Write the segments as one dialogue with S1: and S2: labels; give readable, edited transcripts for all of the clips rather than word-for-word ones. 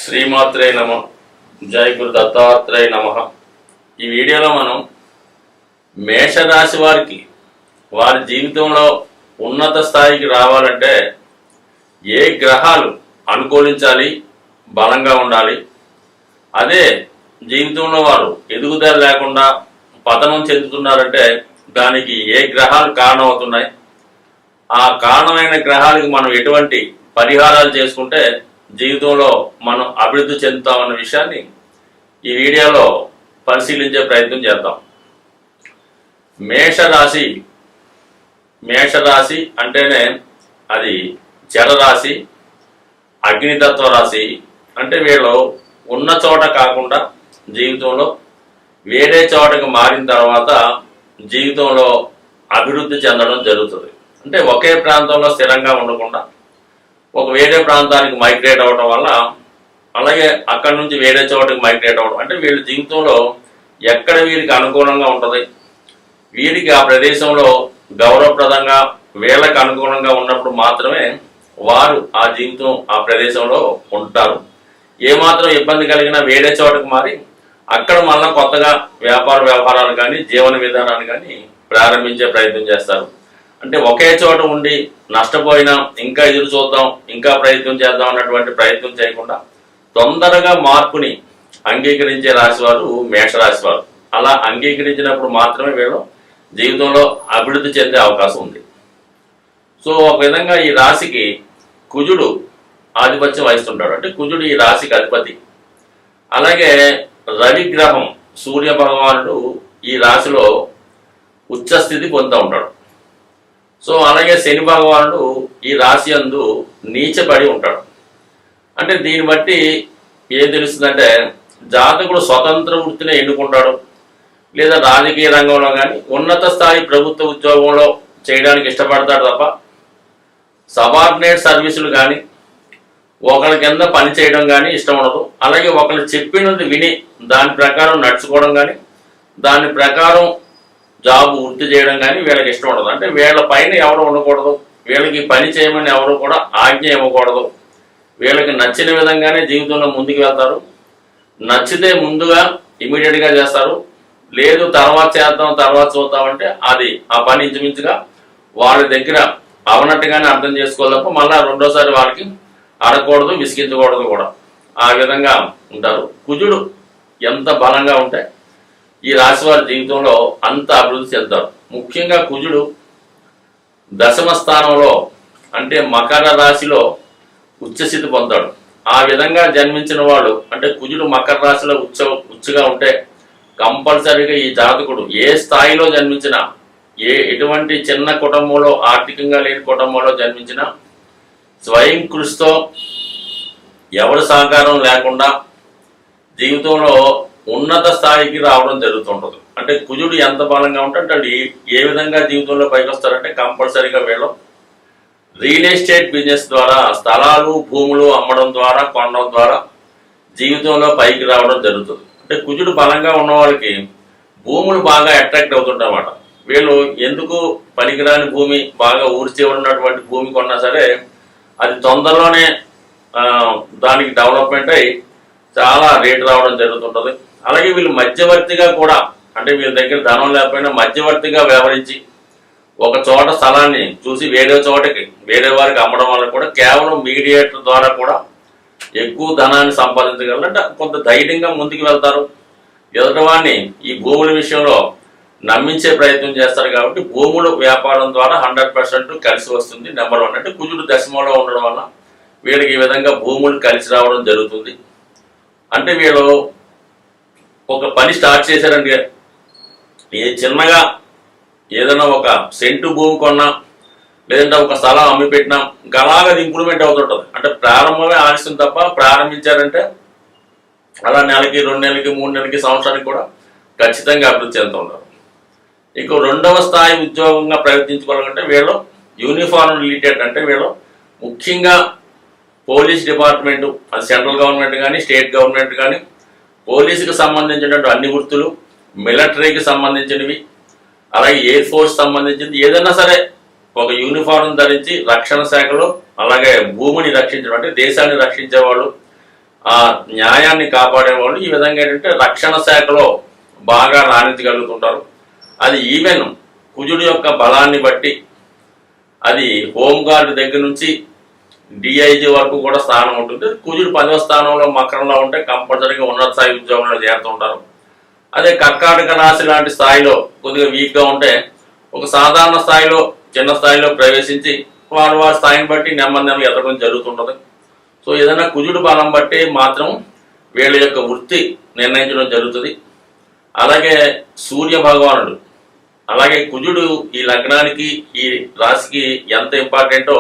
S1: శ్రీమాత్రే నమ. జై గురు దత్తాత్రేయ నమ. ఈ వీడియోలో మనం మేషరాశి వారికి వారి జీవితంలో ఉన్నత స్థాయికి రావాలంటే ఏ గ్రహాలు అనుకూలించాలి, బలంగా ఉండాలి, అదే జీవితంలో వారు ఎదుగుదల లేకుండా పతనం చెందుతున్నారంటే దానికి ఏ గ్రహాలు కారణమవుతున్నాయి, ఆ కారణమైన గ్రహాలకు మనం ఎటువంటి పరిహారాలు చేసుకుంటే జీవితంలో మనం అభివృద్ధి చెందుతామన్న విషయాన్ని ఈ వీడియోలో పరిశీలించే ప్రయత్నం చేద్దాం. మేషరాశి అంటేనే అది జలరాశి, అగ్నితత్వ రాశి. అంటే వీళ్ళు ఉన్న చోట కాకుండా జీవితంలో వేరే చోటకి మారిన తర్వాత జీవితంలో అభివృద్ధి చెందడం జరుగుతుంది. అంటే ఒకే ప్రాంతంలో స్థిరంగా ఉండకుండా ఒక వేరే ప్రాంతానికి మైగ్రేట్ అవ్వడం వల్ల, అలాగే అక్కడి నుంచి వేరే చోటకి మైగ్రేట్ అవ్వడం, అంటే వీళ్ళ జీవితంలో ఎక్కడ వీరికి అనుకూలంగా ఉంటుంది, వీరికి ఆ ప్రదేశంలో గౌరవప్రదంగా వీళ్ళకి అనుకూలంగా ఉన్నప్పుడు మాత్రమే వారు ఆ జీవితం ఆ ప్రదేశంలో ఉంటారు. ఏమాత్రం ఇబ్బంది కలిగినా వేరే చోటకు మారి అక్కడ మళ్ళీ కొత్తగా వ్యవహారాలు కానీ జీవన విధానాలు కానీ ప్రారంభించే ప్రయత్నం చేస్తారు. అంటే ఒకే చోట ఉండి నష్టపోయినా ఇంకా ఎదురు చూద్దాం, ఇంకా ప్రయత్నం చేద్దాం అన్నటువంటి ప్రయత్నం చేయకుండా తొందరగా మార్పుని అంగీకరించే రాశివారు మేషరాశి వారు. అలా అంగీకరించినప్పుడు మాత్రమే వీళ్ళు జీవితంలో అభివృద్ధి చెందే అవకాశం ఉంది. సో ఒక విధంగా ఈ రాశికి కుజుడు ఆధిపత్యం వహిస్తుంటాడు. అంటే కుజుడు ఈ రాశికి అధిపతి. అలాగే రవి గ్రహం సూర్య భగవానుడు ఈ రాశిలో ఉచ్చస్థితి పొందుతూ ఉంటాడు. సో అలాగే శని భగవానుడు ఈ రాశి యందు నీచబడి ఉంటాడు. అంటే దీన్ని బట్టి ఏం తెలుస్తుందంటే జాతకుడు స్వతంత్ర వృత్తిని ఎన్నుకుంటాడు, లేదా రాజకీయ రంగంలో కానీ ఉన్నత స్థాయి ప్రభుత్వ ఉద్యోగంలో చేయడానికి ఇష్టపడతాడు తప్ప సబార్డినేట్ సర్వీసులు కానీ ఒకరి కింద పని చేయడం కానీ ఇష్టం ఉండదు. అలాగే ఒకరు చెప్పినది విని దాని ప్రకారం నడుచుకోవడం కానీ దాని ప్రకారం జాబ్ వృత్తి చేయడం కానీ వీళ్ళకి ఇష్టం ఉండదు. అంటే వీళ్ళ పైన ఎవరు ఉండకూడదు, వీళ్ళకి పని చేయమని ఎవరు కూడా ఆజ్ఞ ఇవ్వకూడదు. వీళ్ళకి నచ్చిన విధంగానే జీవితంలో ముందుకు వెళ్తారు. నచ్చితే ముందుగా ఇమీడియట్గా చేస్తారు, లేదు తర్వాత చేద్దాం తర్వాత చూద్దామంటే అది ఆ పని ఇంచుమించుగా వాళ్ళ దగ్గర అవనట్టుగానే అర్థం చేసుకోవాలి తప్ప మళ్ళీ రెండోసారి వాళ్ళకి అడగకూడదు, విసిగించకూడదు కూడా. ఆ విధంగా ఉంటారు. కుజుడు ఎంత బలంగా ఉంటే ఈ రాశి వారి జీవితంలో అంత అభివృద్ధి చెందుతారు. ముఖ్యంగా కుజుడు దశమ స్థానంలో అంటే మకర రాశిలో ఉచ్చస్థితి పొందుతాడు. ఆ విధంగా జన్మించిన వాడు అంటే కుజుడు మకర రాశిలో ఉచ్చగా ఉంటే కంపల్సరీగా ఈ జాతకుడు ఏ స్థాయిలో జన్మించినా, ఎటువంటి చిన్న కుటుంబంలో ఆర్థికంగా లేని కుటుంబంలో జన్మించినా స్వయం కృషితో ఎవరి సహకారం లేకుండా జీవితంలో ఉన్నత స్థాయికి రావడం జరుగుతుంటుంది. అంటే కుజుడు ఎంత బలంగా ఉంటే ఏ విధంగా జీవితంలో పైకి వస్తారంటే కంపల్సరీగా వీళ్ళు రియల్ ఎస్టేట్ బిజినెస్ ద్వారా స్థలాలు భూములు అమ్మడం ద్వారా కొనడం ద్వారా జీవితంలో పైకి రావడం జరుగుతుంది. అంటే కుజుడు బలంగా ఉన్న వాళ్ళకి భూములు బాగా అట్రాక్ట్ అవుతుంటాయన్నమాట. వీళ్ళు ఎందుకు పనికిరాని భూమి బాగా ఊర్చి ఉన్నటువంటి భూమి కొన్నా సరే అది తొందరలోనే దానికి డెవలప్మెంట్ అయ్యి చాలా రేటు రావడం జరుగుతుంటుంది. అలాగే వీళ్ళు మధ్యవర్తిగా కూడా, అంటే వీళ్ళ దగ్గర ధనం లేకపోయినా మధ్యవర్తిగా వ్యవహరించి ఒక చోట స్థలాన్ని చూసి వేరే చోటకి వేరే వారికి అమ్మడం వల్ల కూడా కేవలం మీడియేటర్ ద్వారా కూడా ఎక్కువ ధనాన్ని సంపాదించగలరు. అంటే కొంత ధైర్యంగా ముందుకు వెళ్తారు. ఎదుటివాడిని ఈ భూముల విషయంలో నమ్మించే ప్రయత్నం చేస్తారు. కాబట్టి భూముల వ్యాపారం ద్వారా 100% కలిసి వస్తుంది. నెంబర్ 1 అంటే కుజుడు దశమంలో ఉండడం వల్ల వీళ్ళకి ఈ విధంగా భూములు కలిసి రావడం జరుగుతుంది. అంటే వీళ్ళు ఒక పని స్టార్ట్ చేశారంటే చిన్నగా ఏదైనా ఒక సెంటు భూమి కొన్నా లేదంటే ఒక స్థలం అమ్మి పెట్టినా ఇంకా అలాగే ఇంప్రూవ్మెంట్ అవుతుంటుంది. అంటే ప్రారంభమే ఆలస్యం తప్ప ప్రారంభించారంటే అలా నెలకి 2 నెలలకి 3 నెలలకి సంవత్సరానికి కూడా ఖచ్చితంగా అభివృద్ధి చెందుతుంటారు. ఇక రెండవ స్థాయి ఉద్యోగంగా ప్రయత్నించుకోవాలంటే వీళ్ళు యూనిఫార్మ్ రిలేటెడ్, అంటే వీళ్ళు ముఖ్యంగా పోలీస్ డిపార్ట్మెంటు, అది సెంట్రల్ గవర్నమెంట్ కానీ స్టేట్ గవర్నమెంట్ కానీ పోలీసుకి సంబంధించినటువంటి అన్ని వృత్తులు, మిలిటరీకి సంబంధించినవి, అలాగే ఎయిర్ ఫోర్స్ సంబంధించింది ఏదైనా సరే ఒక యూనిఫారం ధరించి రక్షణ శాఖలో, అలాగే భూమిని రక్షించడం అంటే దేశాన్ని రక్షించేవాళ్ళు, ఆ న్యాయాన్ని కాపాడేవాళ్ళు ఈ విధంగా ఏంటంటే రక్షణ శాఖలో బాగా రాణించగలుగుతుంటారు. అది ఈవెన్ కుజుడు యొక్క బలాన్ని బట్టి అది హోంగార్డ్ దగ్గర నుంచి డిఐజీ వరకు కూడా స్థానం ఉంటుంది. కుజుడు 10వ స్థానంలో మకరంలో ఉంటే కంపల్సరీగా ఉన్నత స్థాయి ఉద్యోగంలో చేరుతుంటారు. అదే కర్కాటక రాశి లాంటి స్థాయిలో కొద్దిగా వీక్గా ఉంటే ఒక సాధారణ స్థాయిలో చిన్న స్థాయిలో ప్రవేశించి వారి స్థాయిని బట్టి నెమ్మది ఎదగడం జరుగుతుంటుంది. సో ఏదైనా కుజుడు బలం బట్టి మాత్రం వీళ్ళ యొక్క వృత్తి నిర్ణయించడం జరుగుతుంది. అలాగే సూర్య భగవానుడు అలాగే కుజుడు ఈ లగ్నానికి ఈ రాశికి ఎంత ఇంపార్టెంటో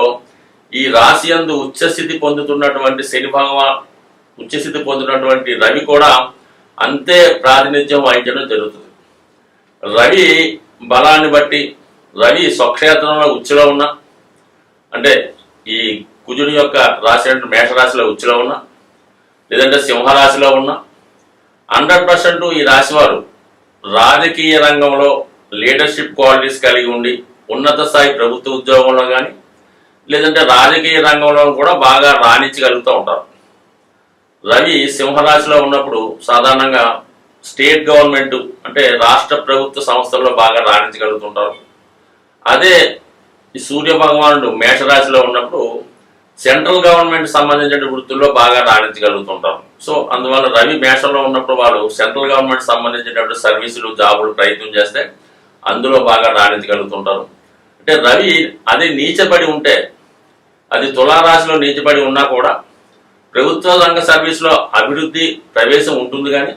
S1: ఈ రాశి యందు ఉచ్చస్థితి పొందుతున్నటువంటి శని భగవాన్ ఉచ్చస్థితి పొందుతున్నటువంటి రవి కూడా అంతే ప్రాతినిధ్యం వహించడం జరుగుతుంది. రవి బలాన్ని బట్టి రవి స్వక్షేత్రంలో ఉచ్చులో ఉన్న అంటే ఈ కుజుడి యొక్క రాశి అంటే మేషరాశిలో ఉచ్చులో ఉన్న లేదంటే సింహరాశిలో ఉన్న 100% ఈ రాశి వారు రాజకీయ రంగంలో లీడర్షిప్ క్వాలిటీస్ కలిగి ఉండి ఉన్నత స్థాయి ప్రభుత్వ ఉద్యోగంలో కానీ లేదంటే రాజకీయ రంగంలో కూడా బాగా రాణించగలుగుతూ ఉంటారు. రవి సింహరాశిలో ఉన్నప్పుడు సాధారణంగా స్టేట్ గవర్నమెంట్ అంటే రాష్ట్ర ప్రభుత్వ సంస్థల్లో బాగా రాణించగలుగుతుంటారు. అదే ఈ సూర్య భగవానుడు మేషరాశిలో ఉన్నప్పుడు సెంట్రల్ గవర్నమెంట్ సంబంధించిన వృత్తుల్లో బాగా రాణించగలుగుతుంటారు. సో అందువల్ల రవి మేషంలో ఉన్నప్పుడు వాళ్ళు సెంట్రల్ గవర్నమెంట్ సంబంధించినటువంటి సర్వీసులు జాబులు ప్రయత్నం చేస్తే అందులో బాగా రాణించగలుగుతుంటారు. అంటే రవి అది నీచబడి ఉంటే అది తులారాశిలో నీచబడి ఉన్నా కూడా ప్రభుత్వ రంగ సర్వీస్లో అభివృద్ధి ప్రవేశం ఉంటుంది. కానీ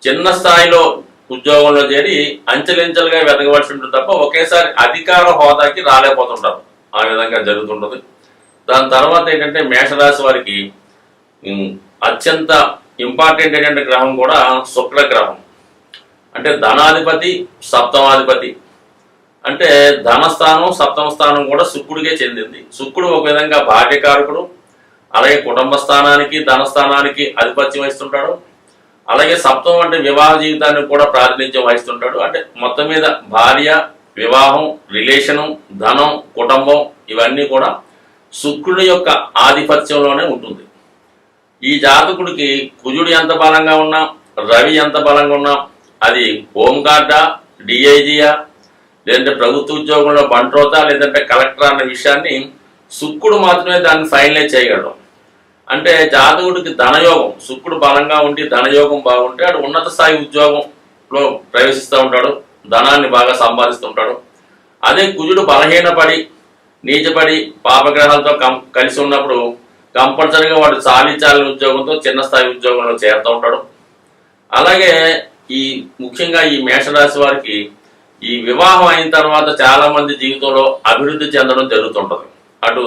S1: చిన్న స్థాయిలో ఉద్యోగంలో చేరి అంచెలంచెలుగా వెతకవలసి ఉంటుంది తప్ప ఒకేసారి అధికార హోదాకి రాలేకపోతుంటారు. ఆ విధంగా జరుగుతుంటుంది. దాని తర్వాత ఏంటంటే మేషరాశి వారికి అత్యంత ఇంపార్టెంట్ అయిన గ్రహం కూడా శుక్ర గ్రహం. అంటే ధనాధిపతి సప్తమాధిపతి అంటే ధనస్థానం సప్తమ స్థానం కూడా శుక్రుడికే చెందింది. శుక్రుడు ఒక విధంగా భాగ్యకారకుడు, అలాగే కుటుంబ స్థానానికి ధనస్థానానికి ఆధిపత్యం వహిస్తుంటాడు. అలాగే సప్తమం అంటే వివాహ జీవితానికి కూడా ప్రాతినిధ్యం వహిస్తుంటాడు. అంటే మొత్తం మీద భార్య, వివాహం, రిలేషను, ధనం, కుటుంబం ఇవన్నీ కూడా శుక్రుడి యొక్క ఆధిపత్యంలోనే ఉంటుంది. ఈ జాతకుడికి కుజుడు ఎంత బలంగా ఉన్నా రవి ఎంత బలంగా ఉన్నా అది హోంగార్డా, డిఐజీయా లేదంటే ప్రభుత్వ ఉద్యోగంలో బంట్రోతా లేదంటే కలెక్టర్ అన్న విషయాన్ని శుక్రుడు మాత్రమే దాన్ని ఫైనలైజ్ చేయగలడు. అంటే జాతకుడికి ధనయోగం శుక్రుడు బలంగా ఉండి ధనయోగం బాగుంటే అటు ఉన్నత స్థాయి ఉద్యోగంలో ప్రవేశిస్తూ ఉంటాడు, ధనాన్ని బాగా సంపాదిస్తుంటాడు. అదే కుజుడు బలహీనపడి నీచపడి పాపగ్రహాలతో కలిసి ఉన్నప్పుడు కంపల్సరీగా వాడు చాలీచాలని ఉద్యోగంతో చిన్న స్థాయి ఉద్యోగంలో చేరుతూ ఉంటాడు. అలాగే ఈ ముఖ్యంగా ఈ మేషరాశి వారికి ఈ వివాహం అయిన తర్వాత చాలా మంది జీవితంలో అభివృద్ధి చెందడం జరుగుతుంటుంది. అటు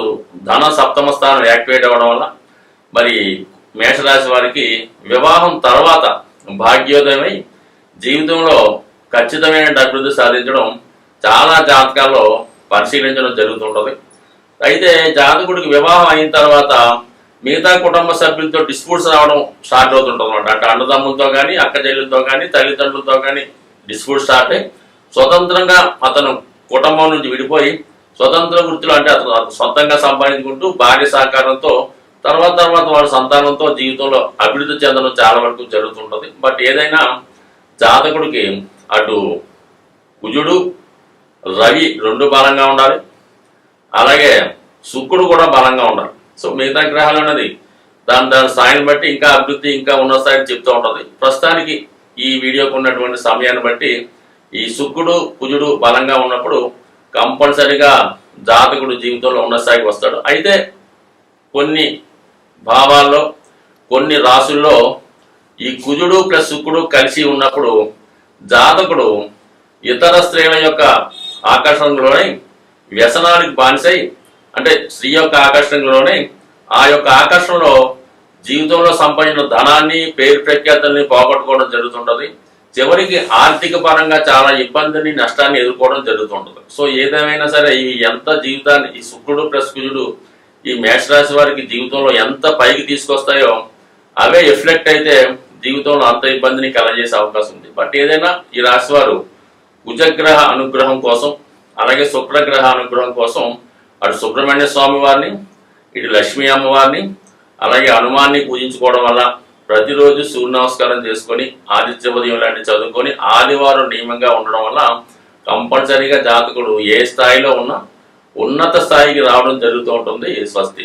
S1: ధన సప్తమ స్థానం యాక్టివేట్ అవ్వడం వల్ల మరి మేషరాశి వారికి వివాహం తర్వాత భాగ్యోదయమై జీవితంలో ఖచ్చితమైన అభివృద్ధి సాధించడం చాలా జాతకాల్లో పరిశీలించడం జరుగుతుంటుంది. అయితే జాతకుడికి వివాహం అయిన తర్వాత మిగతా కుటుంబ సభ్యులతో డిస్ప్యూట్స్ రావడం స్టార్ట్ అవుతుంటుంది అనమాట. అంటే అన్నదమ్ములతో కానీ అక్క చెల్లెలతో కానీ తల్లిదండ్రులతో కానీ డిస్ప్యూట్ స్టార్ట్ అయ్యి స్వతంత్రంగా అతను కుటుంబం నుంచి విడిపోయి స్వతంత్ర వృత్తిలో అంటే అతను సొంతంగా సంపాదించుకుంటూ భార్య సహకారంతో తర్వాత వాళ్ళ సంతానంతో జీవితంలో అభివృద్ధి చెందడం చాలా వరకు జరుగుతుంటుంది. బట్ ఏదైనా జాతకుడికి అటు కుజుడు రవి రెండు బలంగా ఉండాలి, అలాగే శుక్రుడు కూడా బలంగా ఉండాలి. సో మిగతా గ్రహాలు అనేది దాని స్థాయిని బట్టి ఇంకా అభివృద్ధి ఇంకా ఉన్న స్థాయిని చెప్తూ ఉంటుంది. ప్రస్తుతానికి ఈ వీడియోకి ఉన్నటువంటి సమయాన్ని బట్టి ఈ శుక్రుడు కుజుడు బలంగా ఉన్నప్పుడు కంపల్సరిగా జాతకుడు జీవితంలో ఉన్న స్థాయికి వస్తాడు. అయితే కొన్ని భావాల్లో కొన్ని రాసుల్లో ఈ కుజుడు ప్లస్ శుక్రుడు కలిసి ఉన్నప్పుడు జాతకుడు ఇతర స్త్రీల యొక్క ఆకర్షణలోనే వ్యసనానికి బానిసై అంటే స్త్రీ యొక్క ఆకర్షణలోనే ఆ యొక్క ఆకర్షణలో జీవితంలో సంపాదించిన ధనాన్ని పేరు ప్రఖ్యాతుల్ని పోగొట్టుకోవడం జరుగుతుంటుంది. చివరికి ఆర్థిక పరంగా చాలా ఇబ్బందిని నష్టాన్ని ఎదుర్కోవడం జరుగుతుంటుంది. సో ఏదేమైనా సరే ఈ ఎంత జీవితాన్ని ఈ శుక్రుడు ప్లస్ కుజుడు ఈ మేషరాశి వారికి జీవితంలో ఎంత పైకి తీసుకొస్తాయో అవే ఎఫ్లెక్ట్ అయితే జీవితంలో అంత ఇబ్బందిని కలగజేసే అవకాశం ఉంది. బట్ ఏదైనా ఈ రాశి వారు కుజగ్రహ అనుగ్రహం కోసం అలాగే శుక్రగ్రహ అనుగ్రహం కోసం అటు సుబ్రహ్మణ్య స్వామి వారిని ఇటు లక్ష్మీ అమ్మవారిని అలాగే హనుమాన్ని పూజించుకోవడం వల్ల, ప్రతిరోజు సూర్య నమస్కారం చేసుకొని ఆదిత్యోదయం లాంటివి చదువుకొని ఆదివారం నియమంగా ఉండడం వల్ల కంపల్సరీగా జాతకుడు ఏ స్థాయిలో ఉన్నా ఉన్నత స్థాయికి రావడం జరుగుతూ ఉంటుంది. స్వస్తి.